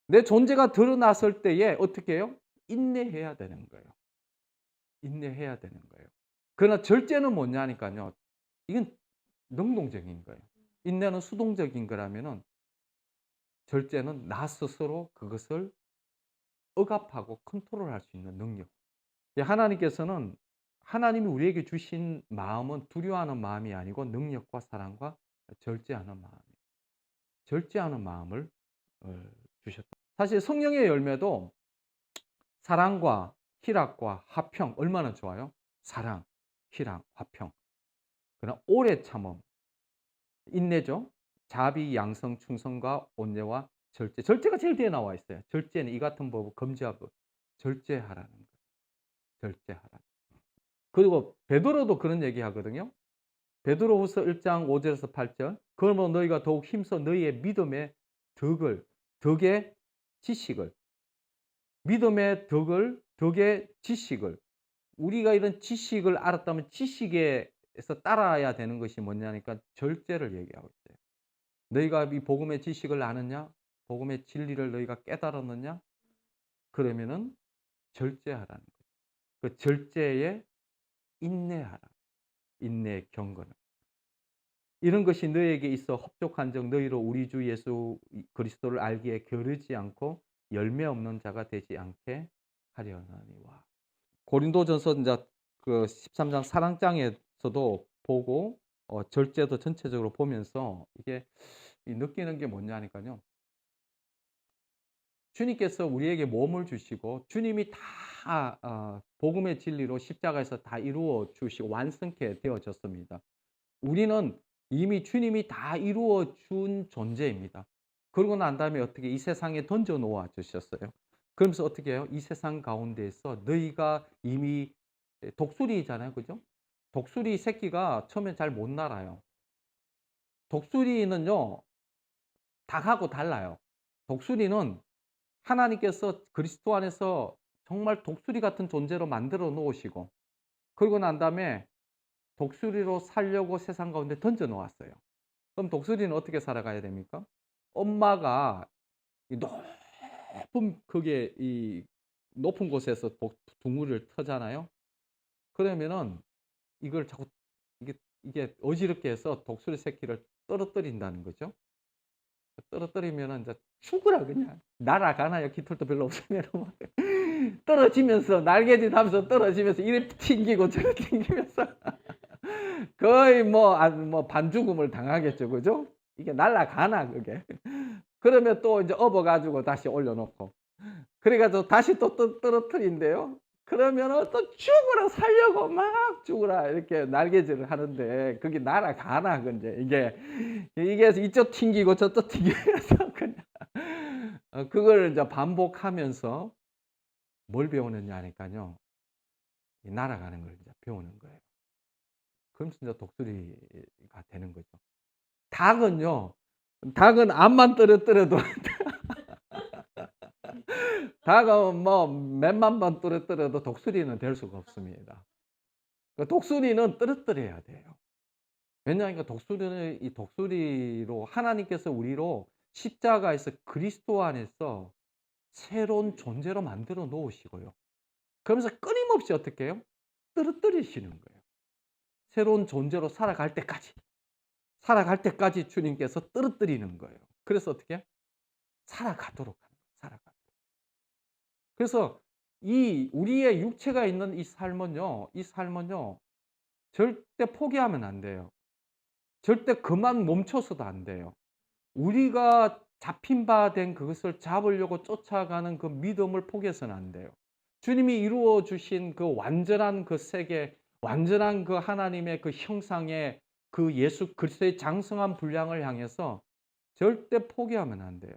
내 존재가 드러났을 때에 어떻게 해요? 인내해야 되는 거예요. 인내해야 되는 거예요. 그러나 절제는 뭐냐니까요. 이건 능동적인 거예요. 인내는 수동적인 거라면은 절제는 나 스스로 그것을 억압하고 컨트롤할 수 있는 능력. 하나님께서는 하나님이 우리에게 주신 마음은 두려워하는 마음이 아니고 능력과 사랑과 절제하는 마음이에요. 절제하는 마음을 주셨다. 사실 성령의 열매도 사랑과 희락과 화평 얼마나 좋아요? 사랑, 희락, 화평. 그러나 오래 참음, 인내죠. 자비, 양성, 충성과 온유와 절제. 절제가 제일 뒤에 나와 있어요. 절제는 이 같은 법을 금지하고 절제하라는 거예요. 절제하라. 그리고 베드로도 그런 얘기 하거든요. 베드로후서 1장 5절에서 8절. 그러므로 너희가 더욱 힘써 너희의 믿음의 덕의 지식을, 믿음의 덕의 지식을, 우리가 이런 지식을 알았다면 지식의 에서 따라야 되는 것이 뭐냐니까 절제를 얘기하고 있어요. 너희가 이 복음의 지식을 아느냐? 복음의 진리를 너희가 깨달았느냐? 그러면은 절제하라는 거예요. 그 절제에 인내하라. 인내의 경건을. 이런 것이 너에게 있어 흡족한즉 너희로 우리 주 예수 그리스도를 알기에 게으르지 않고 열매 없는 자가 되지 않게 하려니와. 고린도전서 이제 그 13장 사랑장에서도 보고 절제도 전체적으로 보면서 이게 느끼는 게 뭐냐니까요. 주님께서 우리에게 몸을 주시고 주님이 다 복음의 진리로 십자가에서 다 이루어 주시고 완성케 되어졌습니다. 우리는 이미 주님이 다 이루어 준 존재입니다. 그러고 난 다음에 어떻게 이 세상에 던져 놓아 주셨어요. 그러면서 어떻게 해요? 이 세상 가운데에서 너희가 이미 독수리잖아요. 그죠? 독수리 새끼가 처음에 잘 못 날아요. 독수리는요, 닭하고 달라요. 독수리는 하나님께서 그리스도 안에서 정말 독수리 같은 존재로 만들어 놓으시고, 그러고 난 다음에 독수리로 살려고 세상 가운데 던져 놓았어요. 그럼 독수리는 어떻게 살아가야 됩니까? 엄마가 이 높은 그게 이 높은 곳에서 둥구를 트잖아요. 그러면은 이걸 자꾸 이게 어지럽게 해서 독수리 새끼를 떨어뜨린다는 거죠. 떨어뜨리면은 이제 죽으라 그냥. 날아가나요? 깃털도 별로 없으면 막 떨어지면서 날개짓 하면서 떨어지면서 이래 튕기고 저래 튕기면서 거의 뭐 반죽음을 당하겠죠. 그죠? 이게 날아가나 그게. 그러면 또 이제 업어 가지고 다시 올려놓고 그래 가지고 다시 또 떨어뜨린대요. 그러면은 또 죽으라 살려고 막 죽으라 이렇게 날개질을 하는데 그게 날아가나 근데 이게 이쪽 튕기고 저쪽 튕기면서 그냥 그걸 이제 반복하면서 뭘 배우느냐니까요. 날아가는 걸 이제 배우는 거예요. 그럼 진짜 독수리가 되는 거죠. 닭은요. 닭은 암만 떨어뜨려도 닭은 뭐 몇만 번 떨어뜨려도 독수리는 될 수가 없습니다. 그 독수리는 떨어뜨려야 돼요. 왜냐하니까 독수리는 이 독수리로 하나님께서 우리로 십자가에서 그리스도 안에서 새로운 존재로 만들어 놓으시고요. 그러면서 끊임없이 어떻게 해요? 떨어뜨리시는 거예요. 새로운 존재로 살아갈 때까지 주님께서 떨어뜨리는 거예요. 그래서 어떻게 해요? 살아가도록 하는 거예요. 살아가도록. 그래서 이 우리의 육체가 있는 이 삶은요, 절대 포기하면 안 돼요. 절대 그만 멈춰서도 안 돼요. 우리가 잡힌 바 된 그것을 잡으려고 쫓아가는 그 믿음을 포기해서는 안 돼요. 주님이 이루어 주신 그 완전한 그 세계, 완전한 그 하나님의 그 형상의 그 예수 그리스도의 장성한 분량을 향해서 절대 포기하면 안 돼요.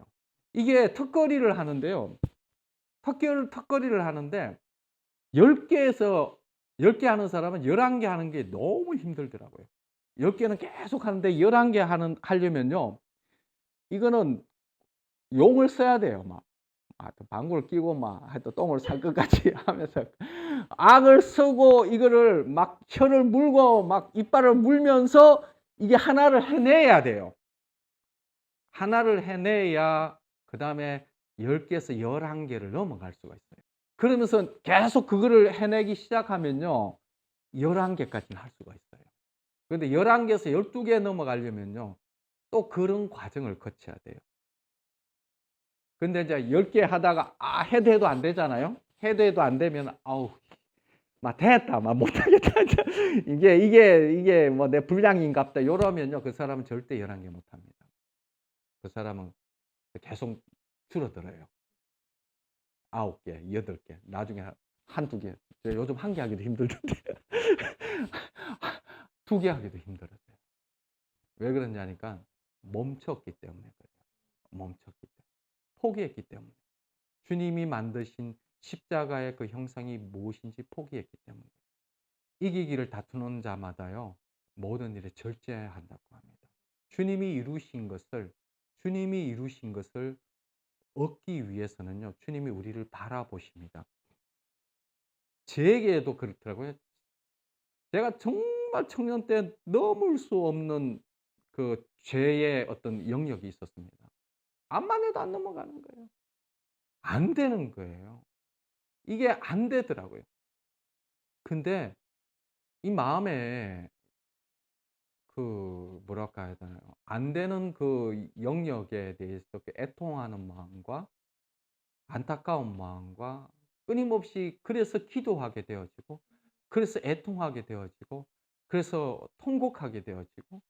이게 턱걸이를 하는데요. 턱걸이를 하는데 10개에서 10개 하는 사람은 11개 하는 게 너무 힘들더라고요. 10개는 계속 하는데 11개 하려면요. 이거는 용을 써야 돼요. 막 방구를 끼고 막 하여튼 똥을 쌀 것 같이 하면서 악을 쓰고 이거를 막 혀를 물고 막 이빨을 물면서 이게 하나를 해내야 돼요. 하나를 해내야 그다음에 10개에서 11개를 넘어갈 수가 있어요. 그러면서 계속 그거를 해내기 시작하면요. 11개까지는 할 수가 있어요. 그런데 11개에서 12개 넘어가려면요. 또 그런 과정을 거쳐야 돼요. 근데 이제 10개 하다가 해도 해도 안 되잖아요. 해도 안 되면 아우 막 됐다 막 못하겠다. 이게 뭐 내 분량인갑다 요러면요. 그 사람은 절대 11개 못합니다. 그 사람은 계속 줄어들어요. 9개, 8개, 나중에 한두 개. 요즘 1개 하기도 힘들던데 2개 하기도 힘들어요. 왜 그러냐니까 멈췄기 때문에 그래요. 멈췄기 때문에. 포기했기 때문에. 주님이 만드신 십자가의 그 형상이 무엇인지 포기했기 때문에. 이기기를 다투는 자마다요. 모든 일에 절제한다고 합니다. 주님이 이루신 것을 얻기 위해서는요. 주님이 우리를 바라보십니다. 제게도 그렇더라고요. 제가 정말 정말 청년 때 넘을 수 없는 그 죄의 어떤 영역이 있었습니다. 암만 해도 안 넘어가는 거예요. 안 되는 거예요. 이게 안 되더라고요. 근데 이 마음에 그 뭐랄까 해야 되나요? 안 되는 그 영역에 대해서 그 애통하는 마음과 안타까운 마음과 끊임없이 그래서 기도하게 되어지고 그래서 애통하게 되어지고 그래서 통곡하게 되어지고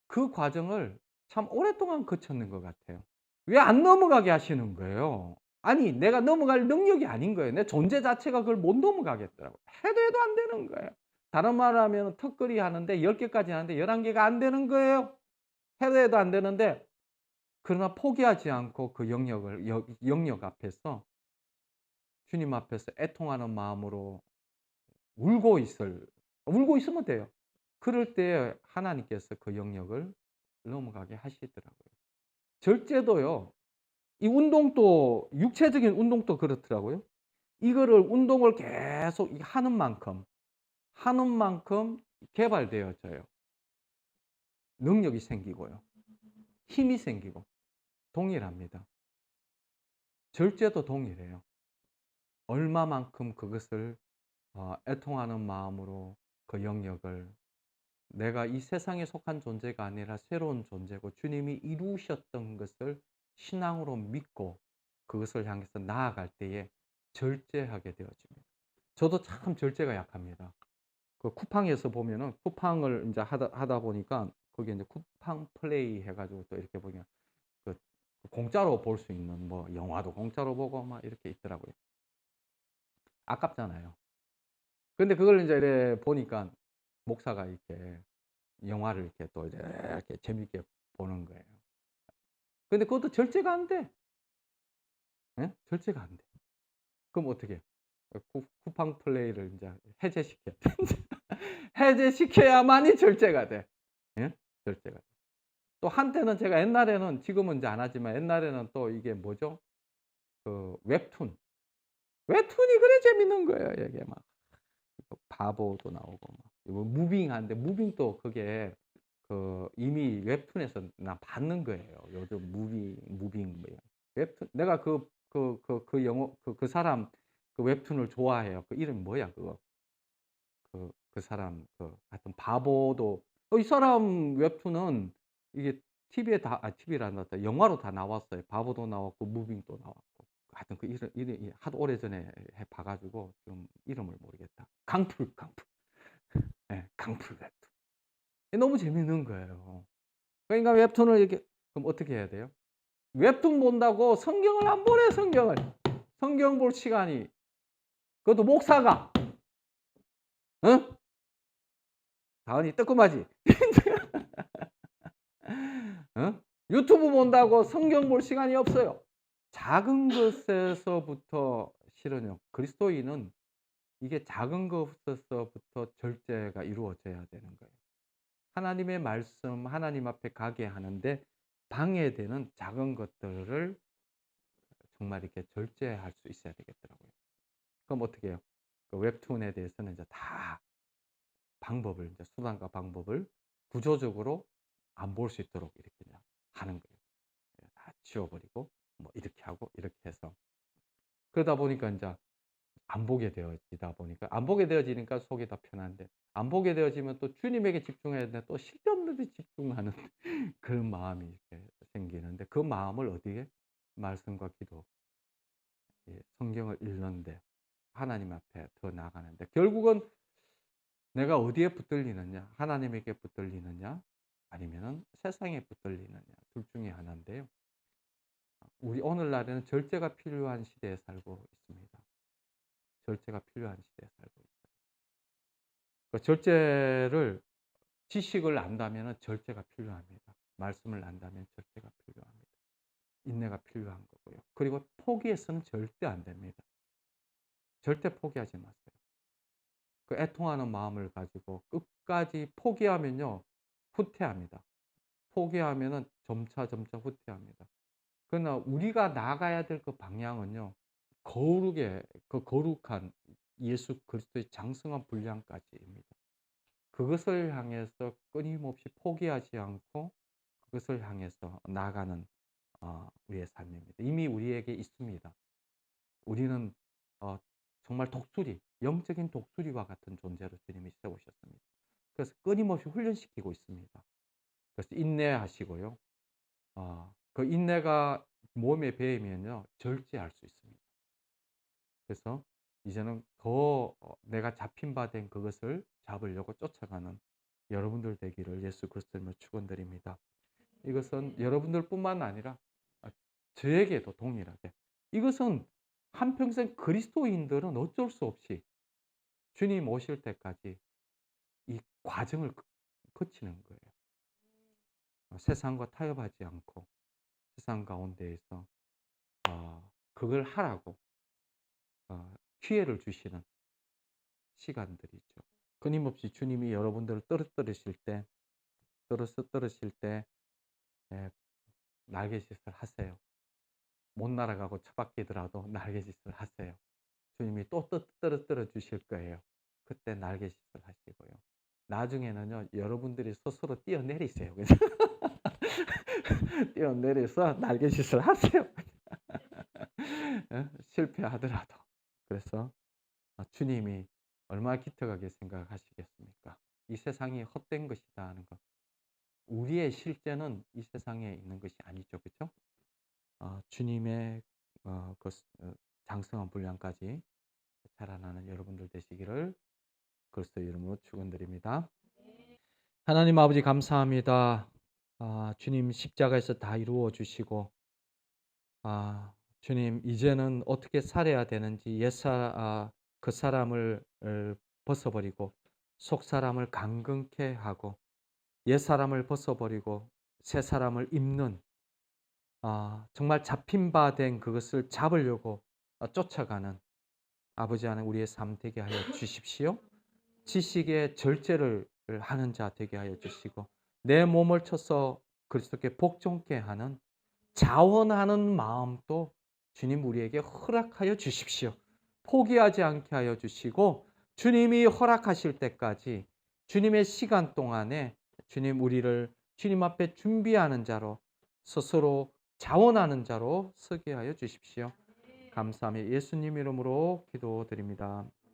그 과정을 참 오랫동안 거쳤는 것 같아요. 왜 안 넘어가게 하시는 거예요? 아니 내가 넘어갈 능력이 아닌 거예요. 내 존재 자체가 그걸 못 넘어가겠더라고요. 해도 해도 안 되는 거예요. 다른 말로 하면 턱걸이 하는데 10 개까지 하는데 11 개가 안 되는 거예요. 해도 해도 안 되는데 그러나 포기하지 않고 그 영역을 영역 앞에서 주님 앞에서 애통하는 마음으로 울고 있으면 돼요. 그럴 때 하나님께서 그 영역을 넘어가게 하시더라고요. 절제도요. 이 운동도 육체적인 운동도 그렇더라고요. 이거를 운동을 계속 하는 만큼 개발되어져요. 능력이 생기고요. 힘이 생기고 동일합니다. 절제도 동일해요. 얼마만큼 그것을 애통하는 마음으로 그 영역을 내가 이 세상에 속한 존재가 아니라 새로운 존재고 주님이 이루셨던 것을 신앙으로 믿고 그것을 향해서 나아갈 때에 절제하게 되어집니다. 저도 참 절제가 약합니다. 그 쿠팡에서 보면은 쿠팡을 이제 하다 보니까 거기에 이제 쿠팡 플레이 해가지고 또 이렇게 보면 그 공짜로 볼 수 있는 뭐 영화도 공짜로 보고 막 이렇게 있더라고요. 아깝잖아요. 근데 그걸 이제 이렇게 보니까 목사가 이렇게 영화를 이렇게 또 이렇게 재밌게 보는 거예요. 근데 그것도 절제가 안 돼. 예? 절제가 안 돼. 그럼 어떻게 해요? 쿠팡 플레이를 이제 해제시켜야 돼. 해제시켜야만이 절제가 돼. 예? 절제가 돼. 또 한때는 제가 옛날에는 지금은 이제 안 하지만 옛날에는 또 이게 뭐죠? 그 웹툰이 그래 재밌는 거예요. 이게 막 바보도 나오고 막 이거 무빙한데 무빙도 그게 그 이미 웹툰에서 나 봤는 거예요. 요즘 무빙 뭐 웹툰 내가 영어 그 사람 그 웹툰을 좋아해요. 그 이름이 뭐야 그거. 그 사람 하여튼 바보도 이 사람 웹툰은 이게 TV에 TV란다. 영화로 다 나왔어요. 바보도 나왔고 무빙도 나왔고. 하여튼 그 이름 하도 오래전에 해 봐 가지고 지금 이름을 모르겠다. 강풀. 예. 강풀 웹툰. 너무 재밌는 거예요. 그러니까 웹툰을 이렇게 그럼 어떻게 해야 돼요? 웹툰 본다고 성경을 안 보래 성경을. 성경 볼 시간이 그것도 목사가 어? 다은이 뜨끔하지? 어? 유튜브 본다고 성경 볼 시간이 없어요. 작은 것에서부터 실은요. 그리스도인은 이게 작은 것에서부터 절제가 이루어져야 되는 거예요. 하나님의 말씀 하나님 앞에 가게 하는데 방해되는 작은 것들을 정말 이렇게 절제할 수 있어야 되겠더라고요. 그럼 어떻게 해요? 그 웹툰에 대해서는 이제 다 방법을 이제 수단과 방법을 구조적으로 안 볼 수 있도록 이렇게 그냥 하는 거예요. 다 지워버리고 뭐 이렇게 하고 이렇게 해서 그러다 보니까 인자 안 보게 되어지다 보니까 안 보게 되어지니까 속이 더 편한데 안 보게 되어지면 또 주님에게 집중해야 되는데 또 쓸데없는 데 집중하는 그런 마음이 이렇게 생기는데 그 마음을 어디에 말씀과 기도 성경을 읽는데 하나님 앞에 더 나아가는데 결국은 내가 어디에 붙들리느냐 하나님에게 붙들리느냐 아니면은 세상에 붙들리느냐 둘 중에 하나인데요. 우리 오늘날에는 절제가 필요한 시대에 살고 있습니다. 절제가 필요한 시대에 살고 있어요. 그 절제를 지식을 안다면은 절제가 필요합니다. 말씀을 안다면 절제가 필요합니다. 인내가 필요한 거고요. 그리고 포기해서는 절대 안 됩니다. 절대 포기하지 마세요. 그 애통하는 마음을 가지고 끝까지 포기하면요. 후퇴합니다. 포기하면은 점차 후퇴합니다. 그러나 우리가 나가야 될 그 방향은요. 거룩한 예수 그리스도의 장성한 분량까지입니다. 그것을 향해서 끊임없이 포기하지 않고 그것을 향해서 나아가는 우리의 삶입니다. 이미 우리에게 있습니다. 우리는 어 정말 독수리, 영적인 독수리와 같은 존재로 주님이 세우셨습니다. 그래서 끊임없이 훈련시키고 있습니다. 그래서 인내하시고요. 그 인내가 몸에 배이면요 절제할 수 있습니다. 그래서 이제는 더 내가 잡힌 바 된 그것을 잡으려고 쫓아가는 여러분들 되기를 예수 그리스도로 축원드립니다. 이것은 여러분들뿐만 아니라 저에게도 동일하게 이것은 한평생 그리스도인들은 어쩔 수 없이 주님 오실 때까지 이 과정을 거치는 거예요. 세상과 타협하지 않고 세상 가운데에서 그걸 하라고 기회를 주시는 시간들이죠. 끊임없이 주님이 여러분들을 떨어뜨리실 때 예, 날개짓을 하세요. 못 날아가고 처박히더라도 날개짓을 하세요. 주님이 또 떨어뜨려 주실 거예요. 그때 날개짓을 하시고요. 나중에는요, 여러분들이 스스로 뛰어내리세요. 그래서 뛰어내려서 날개짓을 하세요. 실패하더라도. 그래서 주님이 얼마나 기특하게 생각하시겠습니까? 이 세상이 헛된 것이다 하는 것. 우리의 실제는 이 세상에 있는 것이 아니죠. 그렇죠? 주님의 그 장성한 분량까지 자라나는 여러분들 되시기를 그리스도 이름으로 축원드립니다. 하나님 아버지 감사합니다. 주님 십자가에서 다 이루어 주시고 주님 이제는 어떻게 살아야 되는지 그 사람을 벗어버리고 속 사람을 강건케 하고 옛 사람을 벗어버리고 새 사람을 입는 정말 잡힌 바 된 그것을 잡으려고 쫓아가는 아버지 하나님 우리의 삶 되게 하여 주십시오. 지식의 절제를 하는 자 되게 하여 주시고 내 몸을 쳐서 그리스도께 복종케 하는 자원하는 마음도 주님 우리에게 허락하여 주십시오. 포기하지 않게 하여 주시고 주님이 허락하실 때까지 주님의 시간 동안에 주님 우리를 주님 앞에 준비하는 자로 스스로 자원하는 자로 서게 하여 주십시오. 감사하며 예수님 이름으로 기도드립니다.